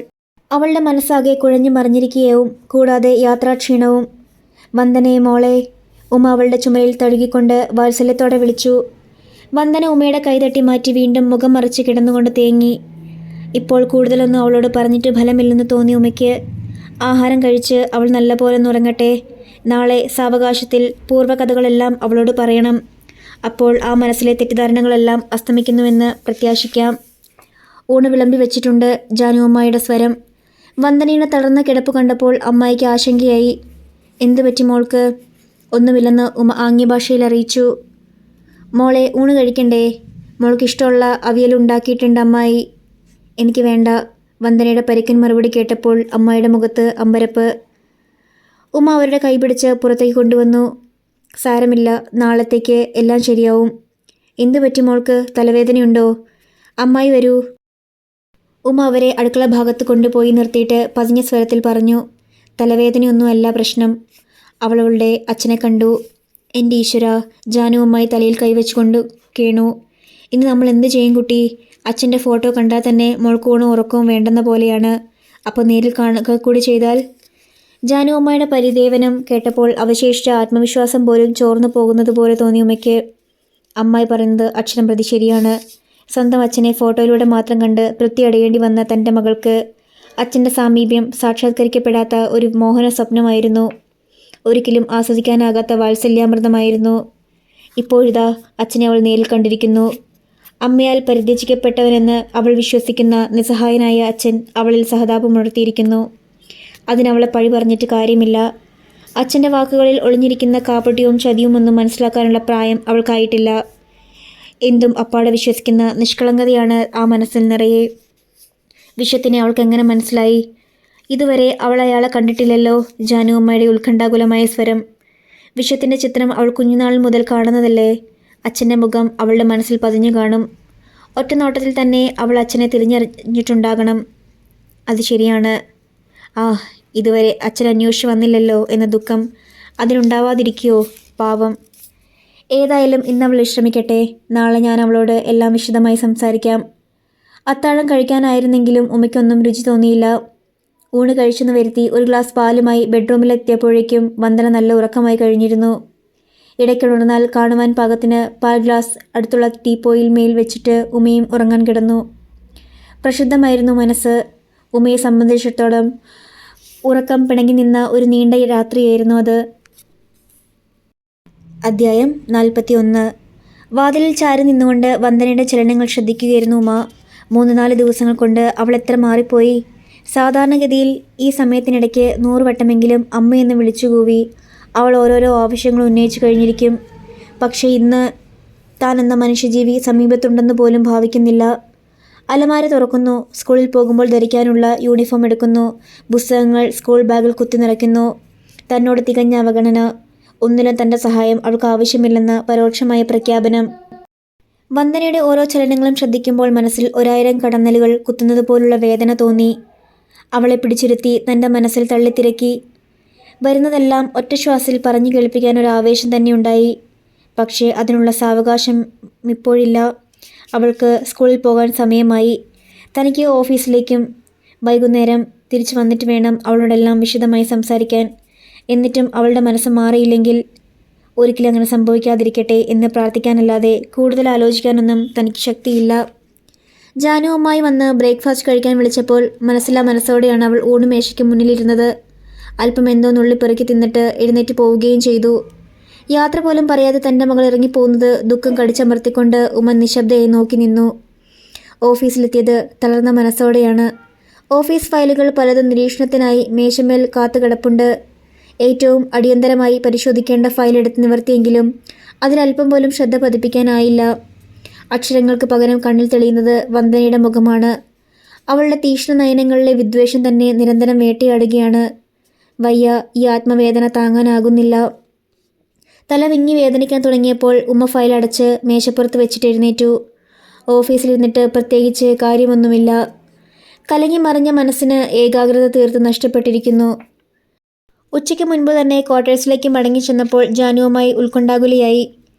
അവളുടെ മനസ്സാകെ കുഴഞ്ഞു മറിഞ്ഞിരിക്കുകയും കൂടാതെ യാത്രാക്ഷീണവും. വന്ദനയെ മോളെ. ഉമ അവളുടെ ചുമലിൽ തഴുകിക്കൊണ്ട് വാത്സല്യത്തോടെ വിളിച്ചു. വന്ദന ഉമയുടെ കൈതട്ടി മാറ്റി വീണ്ടും മുഖം മറിച്ച് കിടന്നുകൊണ്ട് തേങ്ങി. ഇപ്പോൾ കൂടുതലൊന്നും അവളോട് പറഞ്ഞിട്ട് ഫലമില്ലെന്ന് തോന്നി ഉമയ്ക്ക്. ആഹാരം കഴിച്ച് അവൾ നല്ലപോലെ ഉറങ്ങട്ടെ. നാളെ സാവകാശത്തിൽ പൂർവ്വകഥകളെല്ലാം അവളോട് പറയണം. അപ്പോൾ ആ മനസ്സിലെ തെറ്റിദ്ധാരണകളെല്ലാം അസ്തമിക്കുന്നുവെന്ന് പ്രത്യാശിക്കാം. ഊണ് വിളമ്പി വെച്ചിട്ടുണ്ട്. ജാനുഅമ്മായിയുടെ സ്വരം. വന്ദനയുടെ തളർന്ന കിടപ്പ് കണ്ടപ്പോൾ അമ്മായിക്ക് ആശങ്കയായി. എന്തു പറ്റി മോൾക്ക്? ഒന്നുമില്ലെന്ന് ഉമ ആംഗ്യഭാഷയിൽ അറിയിച്ചു. മോളെ, ഊണ് കഴിക്കണ്ടേ? മോൾക്ക് ഇഷ്ടമുള്ള അവിയൽ ഉണ്ടാക്കിയിട്ടുണ്ട് അമ്മായി. എനിക്ക് വേണ്ട. വന്ദനയുടെ പരിക്കൻ മറുപടി കേട്ടപ്പോൾ അമ്മായിയുടെ മുഖത്ത് അമ്പരപ്പ്. ഉമ അവരുടെ കൈപിടിച്ച് പുറത്തേക്ക് കൊണ്ടുവന്നു. സാരമില്ല, നാളത്തേക്ക് എല്ലാം ശരിയാവും. എന്തു പറ്റി മോൾക്ക്? തലവേദനയുണ്ടോ? അമ്മായി വരൂ. ഉമ അവരെ അടുക്കള ഭാഗത്ത് കൊണ്ടുപോയി നിർത്തിയിട്ട് പതിഞ്ഞ സ്വരത്തിൽ പറഞ്ഞു. തലവേദനയൊന്നുമല്ല പ്രശ്നം. അവളുടെ അച്ഛനെ കണ്ടു. എൻ്റെ ഈശ്വര! ജാനുഅമ്മായി തലയിൽ കൈവച്ചുകൊണ്ട് കേണു. ഇനി നമ്മൾ എന്ത് ചെയ്യും കുട്ടി? അച്ഛൻ്റെ ഫോട്ടോ കണ്ടാൽ തന്നെ മോൾക്ക് ഊണും ഉറക്കവും വേണ്ടെന്ന പോലെയാണ്. അപ്പോൾ നേരിൽ കാണുക കൂടി ചെയ്താൽ? ജാനുഅമ്മയുടെ പരിദേവനം കേട്ടപ്പോൾ അവശേഷിച്ച ആത്മവിശ്വാസം പോലും ചോർന്നു പോകുന്നത് പോലെ തോന്നി ഉമ്മയ്ക്ക്. അമ്മായി പറയുന്നത് അക്ഷരം പ്രതി ശരിയാണ്. സ്വന്തം അച്ഛനെ ഫോട്ടോയിലൂടെ മാത്രം കണ്ട് തൃപ്തിയടയേണ്ടി വന്ന തൻ്റെ മകൾക്ക് അച്ഛൻ്റെ സാമീപ്യം സാക്ഷാത്കരിക്കപ്പെടാത്ത ഒരു മോഹന സ്വപ്നമായിരുന്നു. ഒരിക്കലും ആസ്വദിക്കാനാകാത്ത വാത്സല്യാമൃതമായിരുന്നു. ഇപ്പോഴിതാ അച്ഛനെ അവൾ നേരിൽ കണ്ടിരിക്കുന്നു. അമ്മയാൽ പരിത്യജിക്കപ്പെട്ടവനെന്ന് അവൾ വിശ്വസിക്കുന്ന നിസ്സഹായനായ അച്ഛൻ അവളിൽ സഹതാപമുണർത്തിയിരിക്കുന്നു. അതിനവളെ പഴി പറഞ്ഞിട്ട് കാര്യമില്ല. അച്ഛൻ്റെ വാക്കുകളിൽ ഒളിഞ്ഞിരിക്കുന്ന കാപട്യവും ചതിയും ഒന്നും മനസ്സിലാക്കാനുള്ള പ്രായം അവൾക്കായിട്ടില്ല. എന്തും അപ്പാടെ വിശ്വസിക്കുന്ന നിഷ്കളങ്കതയാണ് ആ മനസ്സിൽ നിറയെ. വിശ്വത്തിനെ അവൾക്ക് എങ്ങനെ മനസ്സിലായി? ഇതുവരെ അവൾ അയാളെ കണ്ടിട്ടില്ലല്ലോ. ജാനുഅമ്മയുടെ ഉത്കണ്ഠാകുലമായ സ്വരം. വിശ്വത്തിൻ്റെ ചിത്രം അവൾ കുഞ്ഞുനാൾ മുതൽ കാണുന്നതല്ലേ. അച്ഛൻ്റെ മുഖം അവളുടെ മനസ്സിൽ പതിഞ്ഞു കാണും. ഒറ്റ നോട്ടത്തിൽ തന്നെ അവൾ അച്ഛനെ തിരിഞ്ഞറിഞ്ഞിട്ടുണ്ടാകണം. അത് ശരിയാണ്. ഇതുവരെ അച്ഛൻ അന്വേഷിച്ച് വന്നില്ലല്ലോ എന്ന ദുഃഖം അതിനുണ്ടാവാതിരിക്കുമോ? പാവം. ഏതായാലും ഇന്ന് അവൾ വിശ്രമിക്കട്ടെ. നാളെ ഞാൻ അവളോട് എല്ലാം വിശദമായി സംസാരിക്കാം. അത്താഴം കഴിക്കാനായിരുന്നെങ്കിലും ഉമ്മയ്ക്കൊന്നും രുചി തോന്നിയില്ല. ഊണ് കഴിച്ചെന്ന് വരുത്തി ഒരു ഗ്ലാസ് പാലുമായി ബെഡ്റൂമിലെത്തിയപ്പോഴേക്കും വന്ദന നല്ല ഉറക്കമായി കഴിഞ്ഞിരുന്നു. ഇടയ്ക്കുണർന്നാൽ കാണുവാൻ പാകത്തിന് പാൽ ഗ്ലാസ് അടുത്തുള്ള ടീപ്പോയിൽ മേൽ വെച്ചിട്ട് ഉമയും ഉറങ്ങാൻ കിടന്നു. പ്രക്ഷുബ്ധമായിരുന്നു മനസ്സ്. ഉമയെ സംബന്ധിച്ചിടത്തോളം ഉറക്കം പിണങ്ങി നിന്ന ഒരു നീണ്ട രാത്രിയായിരുന്നു അത്. അധ്യായം 41. വാതിലിൽ ചാരി നിന്നുകൊണ്ട് വന്ദനയുടെ ചലനങ്ങൾ ശ്രദ്ധിക്കുകയായിരുന്നു ഉമ. 3-4 ദിവസങ്ങൾ കൊണ്ട് അവൾ എത്ര മാറിപ്പോയി. സാധാരണഗതിയിൽ ഈ സമയത്തിനിടയ്ക്ക് 100 വട്ടമെങ്കിലും അമ്മയെന്ന് വിളിച്ചുകൂവി അവൾ ഓരോരോ ആവശ്യങ്ങൾ ഉന്നയിച്ചു കഴിഞ്ഞിരിക്കും. പക്ഷേ ഇന്ന് താൻ എന്ന മനുഷ്യജീവി സമീപത്തുണ്ടെന്ന് പോലും ഭാവിക്കുന്നില്ല. അലമാര തുറക്കുന്നു. സ്കൂളിൽ പോകുമ്പോൾ ധരിക്കാനുള്ള യൂണിഫോം എടുക്കുന്നു. പുസ്തകങ്ങൾ സ്കൂൾ ബാഗിൽ കുത്തി നിറയ്ക്കുന്നു. തന്നോട് തികഞ്ഞ അവഗണന. ഒന്നിലും തൻ്റെ സഹായം അവൾക്ക് ആവശ്യമില്ലെന്ന പരോക്ഷമായ പ്രഖ്യാപനം. വന്ദനയുടെ ഓരോ ചലനങ്ങളും ശ്രദ്ധിക്കുമ്പോൾ മനസ്സിൽ 1000 കടന്നലുകൾ കുത്തുന്നത് പോലുള്ള വേദന തോന്നി. അവളെ പിടിച്ചിരുത്തി തൻ്റെ മനസ്സിൽ തള്ളിത്തിരക്കി. വരുന്നതെല്ലാം ഒറ്റ ശ്വാസിൽ പറഞ്ഞു കേൾപ്പിക്കാൻ ഒരു ആവേശം തന്നെ ഉണ്ടായി. പക്ഷേ അതിനുള്ള സാവകാശം ഇപ്പോഴില്ല. അവൾക്ക് സ്കൂളിൽ പോകാൻ സമയമായി. തനിക്ക് ഓഫീസിലേക്കും വൈകുന്നേരം തിരിച്ചു വന്നിട്ട് വേണം അവളോടെല്ലാം വിശദമായി സംസാരിക്കാൻ. എന്നിട്ടും അവളുടെ മനസ്സ് മാറിയില്ലെങ്കിൽ ഒരിക്കലും അങ്ങനെ സംഭവിക്കാതിരിക്കട്ടെ എന്ന് പ്രാർത്ഥിക്കാനല്ലാതെ കൂടുതൽ ആലോചിക്കാനൊന്നും തനിക്ക് ശക്തിയില്ല. ജാനുവുമായി വന്ന് ബ്രേക്ക്ഫാസ്റ്റ് കഴിക്കാൻ വിളിച്ചപ്പോൾ മനസ്സോടെയാണ് അവൾ ഊണുമേശയ്ക്ക് മുന്നിലിരുന്നത്. അല്പം എന്തോ നുള്ളിപ്പെറുക്കി തിന്നിട്ട് എഴുന്നേറ്റ് പോവുകയും ചെയ്തു. യാത്ര പോലും പറയാതെ തൻ്റെ മകൾ ഇറങ്ങിപ്പോകുന്നത് ദുഃഖം കടിച്ചമർത്തിക്കൊണ്ട് ഉമ്മ നിശബ്ദയെ നോക്കി നിന്നു. ഓഫീസിലെത്തിയത് തളർന്ന മനസ്സോടെയാണ്. ഓഫീസ് ഫയലുകൾ പലതും നിരീക്ഷണത്തിനായി മേശമേൽ കാത്തുകിടപ്പുണ്ട്. ഏറ്റവും അടിയന്തരമായി പരിശോധിക്കേണ്ട ഫയൽ എടുത്ത് നിവർത്തിയെങ്കിലും അതിലല്പം പോലും ശ്രദ്ധ പതിപ്പിക്കാനായില്ല. അക്ഷരങ്ങൾക്ക് പകരം കണ്ണിൽ തെളിയുന്നത് വന്ദനയുടെ മുഖമാണ്. അവളുടെ തീക്ഷ്ണ നയനങ്ങളിലെ വിദ്വേഷം തന്നെ നിരന്തരം വേട്ടയാടുകയാണ്. വയ്യ, ഈ ആത്മവേദന താങ്ങാനാകുന്നില്ല. തല വിങ്ങി വേദനിക്കാൻ തുടങ്ങിയപ്പോൾ ഉമ്മ ഫയൽ അടച്ച് മേശപ്പുറത്ത് വെച്ചിട്ട് എഴുന്നേറ്റു. ഓഫീസിലിരുന്നിട്ട് പ്രത്യേകിച്ച് കാര്യമൊന്നുമില്ല. കലങ്ങി മറിഞ്ഞ മനസ്സിന് ഏകാഗ്രത തീർത്ത് നഷ്ടപ്പെട്ടിരിക്കുന്നു. ഉച്ചയ്ക്ക് മുൻപ് തന്നെ ക്വാർട്ടേഴ്സിലേക്ക് മടങ്ങി ചെന്നപ്പോൾ ജാനുവുമായി ഉത്കണ്ഠാകുലയായി.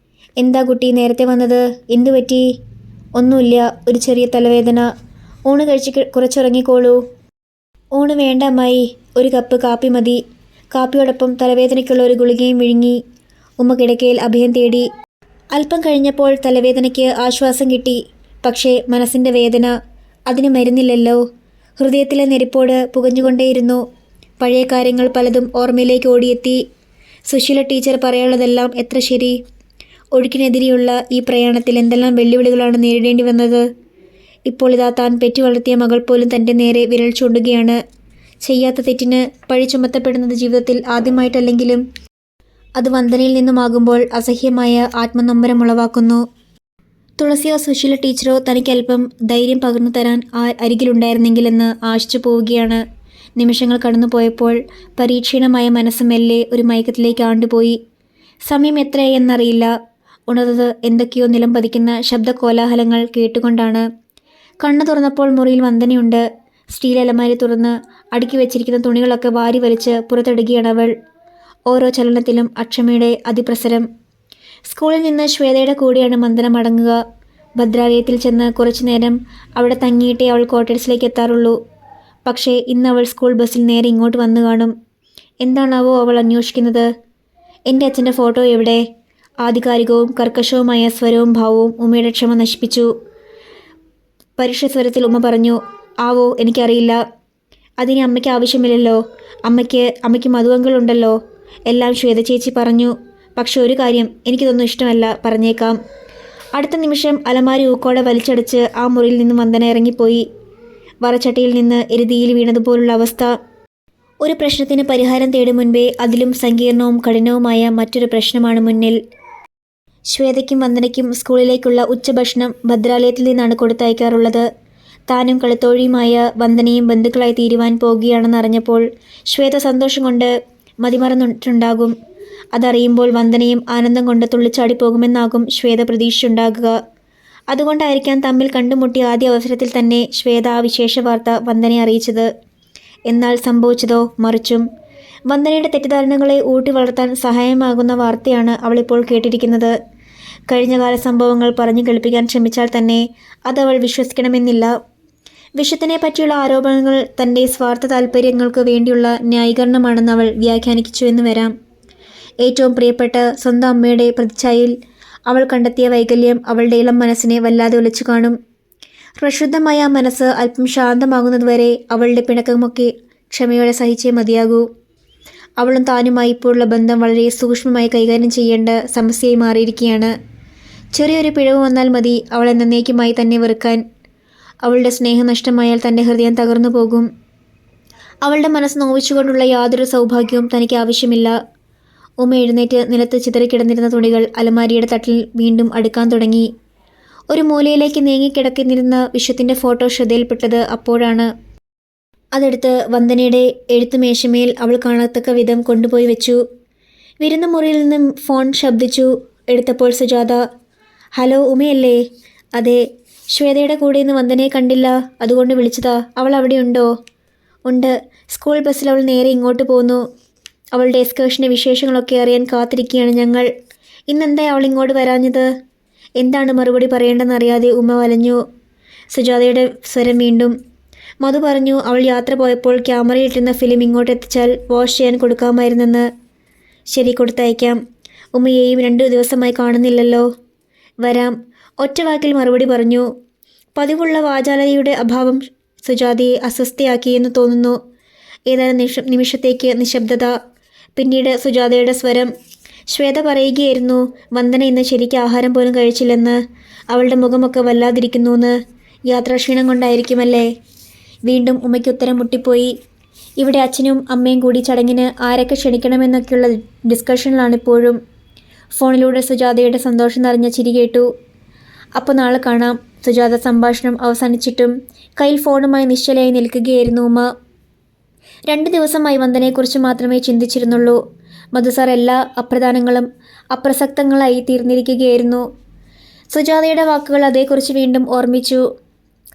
എന്താ കുട്ടി നേരത്തെ വന്നത്? എന്തു പറ്റി? ഒന്നുമില്ല, ഒരു ചെറിയ തലവേദന. ഊണ് കഴിച്ച് കുറച്ചുറങ്ങിക്കോളൂ. ഊണ് വേണ്ട അമ്മായി, ഒരു കപ്പ് കാപ്പി മതി. കാപ്പിയോടൊപ്പം തലവേദനയ്ക്കുള്ള ഒരു ഗുളികയും വിഴുങ്ങി. ഉമ്മ കിടക്കയിൽ അഭയം തേടി. അല്പം കഴിഞ്ഞപ്പോൾ തലവേദനയ്ക്ക് ആശ്വാസം കിട്ടി. പക്ഷേ മനസ്സിൻ്റെ വേദന, അതിന് മരുന്നില്ലല്ലോ. ഹൃദയത്തിലെ നെരിപ്പോട് പുകഞ്ഞുകൊണ്ടേയിരുന്നു. പഴയ കാര്യങ്ങൾ പലതും ഓർമ്മയിലേക്ക് ഓടിയെത്തി. സുശീല ടീച്ചർ പറയാനുള്ളതെല്ലാം എത്ര ശരി. ഒഴുക്കിനെതിരെയുള്ള ഈ പ്രയാണത്തിൽ എന്തെല്ലാം വെല്ലുവിളികളാണ് നേരിടേണ്ടി വന്നത്. ഇപ്പോൾ ഇതാ താൻ പെറ്റു വളർത്തിയ മകൾ പോലും തൻ്റെ നേരെ വിരൽ ചൂണ്ടുകയാണ്. ചെയ്യാത്ത തെറ്റിന് പഴി ചുമത്തപ്പെടുന്നത് ജീവിതത്തിൽ ആദ്യമായിട്ടല്ലെങ്കിലും അത് വന്ദനയിൽ നിന്നുമാകുമ്പോൾ അസഹ്യമായ ആത്മനൊമ്പരം ഉളവാക്കുന്നു. തുളസിയോ സുശീല ടീച്ചറോ തനിക്കല്പം ധൈര്യം പകർന്നു തരാൻ അരികിലുണ്ടായിരുന്നെങ്കിലെന്ന് ആശിച്ചു പോവുകയാണ്. നിമിഷങ്ങൾ കടന്നുപോയപ്പോൾ പരീക്ഷീണമായ മനസ്സ് മെല്ലെ ഒരു മയക്കത്തിലേക്ക് ആണ്ടുപോയി. സമയം എത്രയെന്നറിയില്ല. ഉണർന്നത് എന്തൊക്കെയോ നിലം പതിക്കുന്ന ശബ്ദകോലാഹലങ്ങൾ കേട്ടുകൊണ്ടാണ്. കണ്ണു തുറന്നപ്പോൾ മുറിയിൽ വന്ദനയുണ്ട്. സ്റ്റീൽ അലമാരി തുറന്ന് അടുക്കി വെച്ചിരിക്കുന്ന തുണികളൊക്കെ വാരി വലിച്ച് പുറത്തിടുകയാണവൾ. ഓരോ ചലനത്തിലും അക്ഷമയുടെ അതിപ്രസരം. സ്കൂളിൽ നിന്ന് ശ്വേതയുടെ കൂടെയാണ് വന്ദന മടങ്ങുക. ഭദ്രാലയത്തിൽ ചെന്ന് കുറച്ചു നേരം അവിടെ തങ്ങിയിട്ടേ അവൾ ക്വാർട്ടേഴ്സിലേക്ക് എത്താറുള്ളൂ. പക്ഷേ ഇന്ന് അവൾ സ്കൂൾ ബസ്സിൽ നേരെ ഇങ്ങോട്ട് വന്നു കാണും. എന്താണാവോ അവൾ അന്വേഷിക്കുന്നത്? എൻ്റെ അച്ഛൻ്റെ ഫോട്ടോ എവിടെ? ആധികാരികവും കർക്കശവുമായ സ്വരവും ഭാവവും ഉമ്മയുടെ ക്ഷമ നശിപ്പിച്ചു. പരുഷ സ്വരത്തിൽ ഉമ്മ പറഞ്ഞു, ആവോ എനിക്കറിയില്ല. അതിന് അമ്മയ്ക്ക് ആവശ്യമില്ലല്ലോ. അമ്മയ്ക്ക് മധുവങ്കളുണ്ടല്ലോ. എല്ലാം ശ്വേത ചേച്ചി പറഞ്ഞു. പക്ഷെ ഒരു കാര്യം, എനിക്കിതൊന്നും ഇഷ്ടമല്ല, പറഞ്ഞേക്കാം. അടുത്ത നിമിഷം അലമാരി ഊക്കോടെ വലിച്ചടച്ച് ആ മുറിയിൽ നിന്ന് വന്ദന ഇറങ്ങിപ്പോയി. വറച്ചട്ടിയിൽ നിന്ന് എരുതിയിൽ വീണതുപോലുള്ള അവസ്ഥ. ഒരു പ്രശ്നത്തിന് പരിഹാരം തേടും മുൻപേ അതിലും സങ്കീർണവും കഠിനവുമായ മറ്റൊരു പ്രശ്നമാണ് മുന്നിൽ. ശ്വേതയ്ക്കും വന്ദനയ്ക്കും സ്കൂളിലേക്കുള്ള ഉച്ചഭക്ഷണം ഭദ്രാലയത്തിൽ നിന്നാണ് കൊടുത്തയക്കാറുള്ളത്. താനും കളിത്തോഴിയുമായ വന്ദനയും ബന്ധുക്കളായി തീരുവാൻ പോകുകയാണെന്നറിഞ്ഞപ്പോൾ ശ്വേത സന്തോഷം കൊണ്ട് മതിമറന്നിട്ടുണ്ടാകും. അതറിയുമ്പോൾ വന്ദനയും ആനന്ദം കൊണ്ട് തുള്ളിച്ചാടി പോകുമെന്നാകും ശ്വേത പ്രതീക്ഷിച്ചുണ്ടാകുക. അതുകൊണ്ടായിരിക്കാം തമ്മിൽ കണ്ടുമുട്ടിയ ആദ്യ അവസരത്തിൽ തന്നെ ശ്വേത ആ വിശേഷ വാർത്ത വന്ദനയെ അറിയിച്ചത്. എന്നാൽ സംഭവിച്ചതോ മറിച്ചും. വന്ദനയുടെ തെറ്റിദ്ധാരണകളെ ഊട്ടി വളർത്താൻ സഹായമാകുന്ന വാർത്തയാണ് അവളിപ്പോൾ കേട്ടിരിക്കുന്നത്. കഴിഞ്ഞകാല സംഭവങ്ങൾ പറഞ്ഞു കേൾപ്പിക്കാൻ ശ്രമിച്ചാൽ തന്നെ അതവൾ വിശ്വസിക്കണമെന്നില്ല. വിഷത്തിനെ പറ്റിയുള്ള ആരോപണങ്ങൾ തൻ്റെ സ്വാർത്ഥ താല്പര്യങ്ങൾക്ക് വേണ്ടിയുള്ള ന്യായീകരണമാണെന്ന് അവൾ വ്യാഖ്യാനിച്ചു എന്ന് വരാം. ഏറ്റവും പ്രിയപ്പെട്ട സ്വന്തം അമ്മയുടെ പ്രതിച്ഛായയിൽ അവൾ കണ്ടെത്തിയ വൈകല്യം അവളുടെ ഇളം മനസ്സിനെ വല്ലാതെ ഒലിച്ചു കാണും. പ്രക്ഷുബ്ധമായ ആ മനസ്സ് അല്പം ശാന്തമാകുന്നതുവരെ അവളുടെ പിണക്കമൊക്കെ ക്ഷമയോടെ സഹിച്ചേ മതിയാകൂ. അവളും താനുമായി ഇപ്പോഴുള്ള ബന്ധം വളരെ സൂക്ഷ്മമായി കൈകാര്യം ചെയ്യേണ്ട സമസ്യയായി മാറിയിരിക്കുകയാണ്. ചെറിയൊരു പിഴവ് വന്നാൽ മതി അവൾ എന്നേക്കുമായി തന്നെ വെറുക്കാൻ. അവളുടെ സ്നേഹം നഷ്ടമായാൽ തൻ്റെ ഹൃദയം തകർന്നു പോകും. അവളുടെ മനസ്സ് നോവിച്ചുകൊണ്ടുള്ള യാതൊരു സൗഭാഗ്യവും തനിക്ക് ആവശ്യമില്ല. ഉമ്മ എഴുന്നേറ്റ് നിലത്ത് ചിതറിക്കിടന്നിരുന്ന തുണികൾ അലമാരിയുടെ തട്ടിൽ വീണ്ടും അടുക്കാൻ തുടങ്ങി. ഒരു മൂലയിലേക്ക് നീങ്ങിക്കിടന്നിരുന്ന വിശ്വത്തിൻ്റെ ഫോട്ടോ ശ്രദ്ധയിൽപ്പെട്ടത് അപ്പോഴാണ്. അതെടുത്ത് വന്ദനയുടെ എഴുത്തുമേശമേൽ അവൾ കാണത്തക്ക വിധം കൊണ്ടുപോയി വെച്ചു. വിരുന്ന മുറിയിൽ നിന്നും ഫോൺ ശബ്ദിച്ചു. എടുത്തപ്പോൾ സുജാത. ഹലോ, ഉമയല്ലേ? അതെ. ശ്വേതയുടെ കൂടെ ഇന്ന് വന്ദനയെ കണ്ടില്ല, അതുകൊണ്ട് വിളിച്ചതാ. അവൾ അവിടെയുണ്ടോ? ഉണ്ട്. സ്കൂൾ ബസ്സിൽ അവൾ നേരെ ഇങ്ങോട്ട് പോന്നു. അവളുടെ എക്സ്കേർഷൻ്റെ വിശേഷങ്ങളൊക്കെ അറിയാൻ കാത്തിരിക്കുകയാണ് ഞങ്ങൾ. ഇന്നെന്താ അവൾ ഇങ്ങോട്ട് വരാഞ്ഞത്? എന്താണ് മറുപടി പറയേണ്ടെന്നറിയാതെ ഉമ്മ വലഞ്ഞു. സുജാതയുടെ സ്വരം വീണ്ടും. മധു പറഞ്ഞു അവൾ യാത്ര പോയപ്പോൾ ക്യാമറയിട്ടിരുന്ന ഫിലിം ഇങ്ങോട്ട് എത്തിച്ചാൽ വാഷ് ചെയ്യാൻ കൊടുക്കാമായിരുന്നെന്ന്. ശരി, കൊടുത്തയക്കാം. ഉമ്മയെയും 2 ദിവസമായി കാണുന്നില്ലല്ലോ. വരാം, ഒറ്റ വാക്കിൽ മറുപടി പറഞ്ഞു. പതിവുള്ള വാചാലതയുടെ അഭാവം സുജാതയെ അസ്വസ്ഥയാക്കിയെന്ന് തോന്നുന്നു. ഏതാനും നിമിഷത്തേക്ക് നിശബ്ദത. പിന്നീട് സുജാതയുടെ സ്വരം. ശ്വേത പറയുകയായിരുന്നു വന്ദന ഇന്ന് ശരിക്കും ആഹാരം പോലും കഴിച്ചില്ലെന്ന്. അവളുടെ മുഖമൊക്കെ വല്ലാതിരിക്കുന്നുവെന്ന്. യാത്രാക്ഷീണം കൊണ്ടായിരിക്കുമല്ലേ? വീണ്ടും ഉമ്മയ്ക്ക് ഉത്തരം മുട്ടിപ്പോയി. ഇവിടെ അച്ഛനും അമ്മയും കൂടി ചടങ്ങിന് ആരൊക്കെ ക്ഷണിക്കണമെന്നൊക്കെയുള്ള ഡിസ്കഷനിലാണിപ്പോഴും. ഫോണിലൂടെ സുജാതയുടെ സന്തോഷം നിറഞ്ഞ ചിരി കേട്ടു. അപ്പോൾ നാളെ കാണാം. സുജാത സംഭാഷണം അവസാനിച്ചിട്ടും കയ്യിൽ ഫോണുമായി നിശ്ചലയായി നിൽക്കുകയായിരുന്നു ഉമ്മ. 2 ദിവസമായി വന്ദനയെക്കുറിച്ച് മാത്രമേ ചിന്തിച്ചിരുന്നുള്ളൂ. മധുസാർ എല്ലാ അപ്രധാനങ്ങളും അപ്രസക്തങ്ങളായി തീർന്നിരിക്കുകയായിരുന്നു. സുജാതയുടെ വാക്കുകൾ അതേക്കുറിച്ച് വീണ്ടും ഓർമ്മിച്ചു.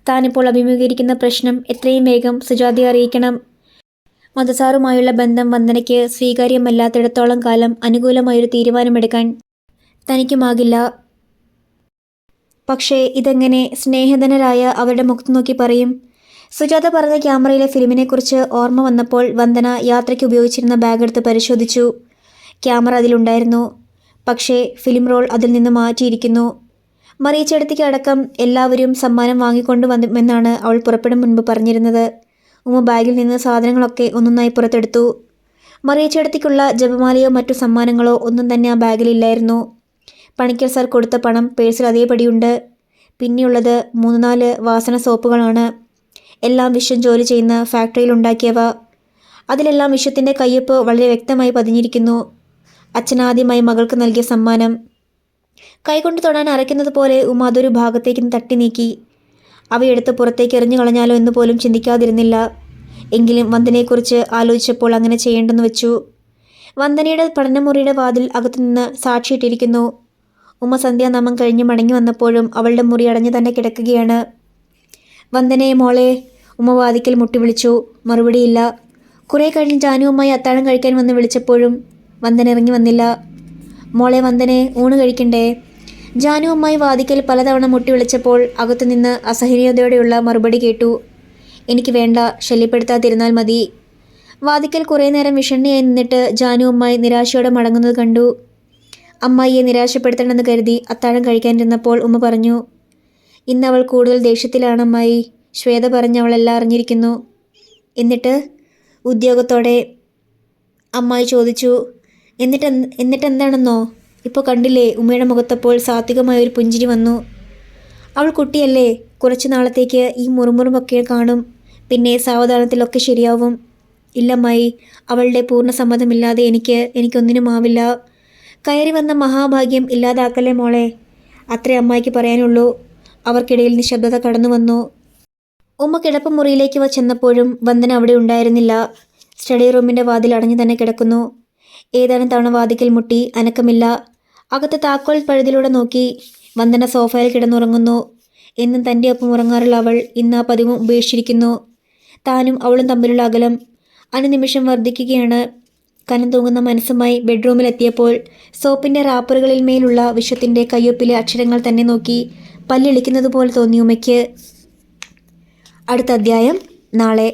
താനിപ്പോൾ അഭിമുഖീകരിക്കുന്ന പ്രശ്നം എത്രയും വേഗം സുജാതയെ അറിയിക്കണം. മധുസാറുമായുള്ള ബന്ധം വന്ദനയ്ക്ക് സ്വീകാര്യമല്ലാത്തിടത്തോളം കാലം അനുകൂലമായൊരു തീരുമാനമെടുക്കാൻ തനിക്കുമാകില്ല. പക്ഷേ ഇതെങ്ങനെ സ്നേഹധനരായ അവരുടെ മുഖത്ത് നോക്കി പറയും? സുജാത പറഞ്ഞ ക്യാമറയിലെ ഫിലിമിനെക്കുറിച്ച് ഓർമ്മ വന്നപ്പോൾ വന്ദന യാത്രയ്ക്ക് ഉപയോഗിച്ചിരുന്ന ബാഗ് എടുത്ത് പരിശോധിച്ചു. ക്യാമറ അതിലുണ്ടായിരുന്നു. പക്ഷേ ഫിലിം റോൾ അതിൽ നിന്ന് മാറ്റിയിരിക്കുന്നു. മറിയച്ചെടുത്തിക്ക് അടക്കം എല്ലാവരും സമ്മാനം വാങ്ങിക്കൊണ്ടു വന്നുമെന്നാണ് അവൾ പുറപ്പെടും മുൻപ് പറഞ്ഞിരുന്നത്. ഉമ്മ ബാഗിൽ നിന്ന് സാധനങ്ങളൊക്കെ ഒന്നൊന്നായി പുറത്തെടുത്തു. മറിയച്ചെടുത്തിക്കുള്ള ജപമാലയോ മറ്റു സമ്മാനങ്ങളോ ഒന്നും തന്നെ ആ ബാഗിലില്ലായിരുന്നു. പണിക്കർ സാർ കൊടുത്ത പണം പേഴ്സിൽ അതേപടിയുണ്ട്. പിന്നെയുള്ളത് 3-4 വാസന സോപ്പുകളാണ്. എല്ലാം വിശ്വം ജോലി ചെയ്യുന്ന ഫാക്ടറിയിലുണ്ടാക്കിയവ. അതിലെല്ലാം വിശ്വത്തിൻ്റെ കയ്യൊപ്പ് വളരെ വ്യക്തമായി പതിഞ്ഞിരിക്കുന്നു. അച്ഛനാദ്യമായി മകൾക്ക് നൽകിയ സമ്മാനം. കൈകൊണ്ട് തൊടാൻ അരയ്ക്കുന്നത് പോലെ ഉമ്മ അതൊരു ഭാഗത്തേക്ക് തട്ടി നീക്കി. അവയെടുത്ത് പുറത്തേക്ക് എറിഞ്ഞു കളഞ്ഞാലോ എന്ന് പോലും ചിന്തിക്കാതിരുന്നില്ല. എങ്കിലും വന്ദനയെക്കുറിച്ച് ആലോചിച്ചപ്പോൾ അങ്ങനെ ചെയ്യേണ്ടെന്ന് വെച്ചു. വന്ദനയുടെ പഠനമുറിയുടെ വാതിൽ അകത്തുനിന്ന് സാക്ഷിയിട്ടിരിക്കുന്നു. ഉമ്മ സന്ധ്യാനാമം കഴിഞ്ഞ് മടങ്ങി വന്നപ്പോഴും അവളുടെ മുറി അടഞ്ഞു തന്നെ കിടക്കുകയാണ്. വന്ദനയെ മോളെ. ഉമ്മ വാതിക്കൽ മുട്ടി വിളിച്ചു. മറുപടിയില്ല. കുറേ കഴിഞ്ഞ് ജാനുവുമായി അത്താഴം കഴിക്കാൻ വന്ന് വിളിച്ചപ്പോഴും വന്ദന ഇറങ്ങി വന്നില്ല. മോളെ വന്ദനെ, ഊണ് കഴിക്കണ്ടേ? ജാനുവുമായി വാതിക്കൽ പലതവണ മുട്ടി വിളിച്ചപ്പോൾ അകത്തുനിന്ന് അസഹനീയതയോടെയുള്ള മറുപടി കേട്ടു. എനിക്ക് വേണ്ട, ശല്യപ്പെടുത്താതിരുന്നാൽ മതി. വാതിക്കൽ കുറേ നേരം വിഷണ്ണയായി നിന്നിട്ട് ജാനുവുമായി നിരാശയോടെ മടങ്ങുന്നത് കണ്ടു. അമ്മായിയെ നിരാശപ്പെടുത്തണമെന്ന് കരുതി അത്താഴം കഴിക്കാനിരുന്നപ്പോൾ ഉമ്മ പറഞ്ഞു, ഇന്ന് അവൾ കൂടുതൽ ദേഷ്യത്തിലാണ് അമ്മായി. ശ്വേത പറഞ്ഞ് അവളെല്ലാം അറിഞ്ഞിരിക്കുന്നു. എന്നിട്ട് ഉദ്യോഗത്തോടെ അമ്മായി ചോദിച്ചു. എന്നിട്ട് എന്താണെന്നോ? ഇപ്പോൾ കണ്ടില്ലേ? ഉമ്മയുടെ മുഖത്തപ്പോൾ സാത്വികമായൊരു പുഞ്ചിരി വന്നു. അവൾ കുട്ടിയല്ലേ, കുറച്ചു നാളത്തേക്ക് ഈ മുറുമുറുമൊക്കെ കാണും. പിന്നെ സാവധാനത്തിലൊക്കെ ശരിയാവും. ഇല്ലമ്മായി, അവളുടെ പൂർണ്ണ സമ്മതമില്ലാതെ എനിക്കൊന്നിനുമാവില്ല. കയറി വന്ന മഹാഭാഗ്യം ഇല്ലാതാക്കല്ലേ മോളെ. അത്രേ അമ്മായിക്ക് പറയാനുള്ളൂ. അവർക്കിടയിൽ നിശബ്ദത കടന്നു വന്നു. ഉമ്മ കിടപ്പുമുറിയിലേക്ക് ചെന്നപ്പോഴും വന്ദന അവിടെ ഉണ്ടായിരുന്നില്ല. സ്റ്റഡി റൂമിൻ്റെ വാതിൽ അടഞ്ഞു തന്നെ കിടക്കുന്നു. ഏതാനും തവണ വാതിക്കൽ മുട്ടി, അനക്കമില്ല. അകത്ത് താക്കോൽ പഴുതിലൂടെ നോക്കി. വന്ദന സോഫയിൽ കിടന്നുറങ്ങുന്നു. എന്നും തൻ്റെ ഒപ്പം ഉറങ്ങാറുള്ള അവൾ ഇന്ന് ആ പതിവും ഉപേക്ഷിച്ചിരിക്കുന്നു. താനും അവളും തമ്മിലുള്ള അകലം അനുനിമിഷം വർദ്ധിക്കുകയാണ്. കനം തൂങ്ങുന്ന മനസ്സുമായി ബെഡ്റൂമിലെത്തിയപ്പോൾ സോപ്പിൻ്റെ റാപ്പറുകളിൽ മേലുള്ള വിശ്വത്തിൻ്റെ കയ്യൊപ്പിലെ അക്ഷരങ്ങൾ തന്നെ നോക്കി പല്ലിളിക്കുന്നത് പോലെ തോന്നി ഉമ്മയ്ക്ക്. അടുത്ത അധ്യായം നാളെ.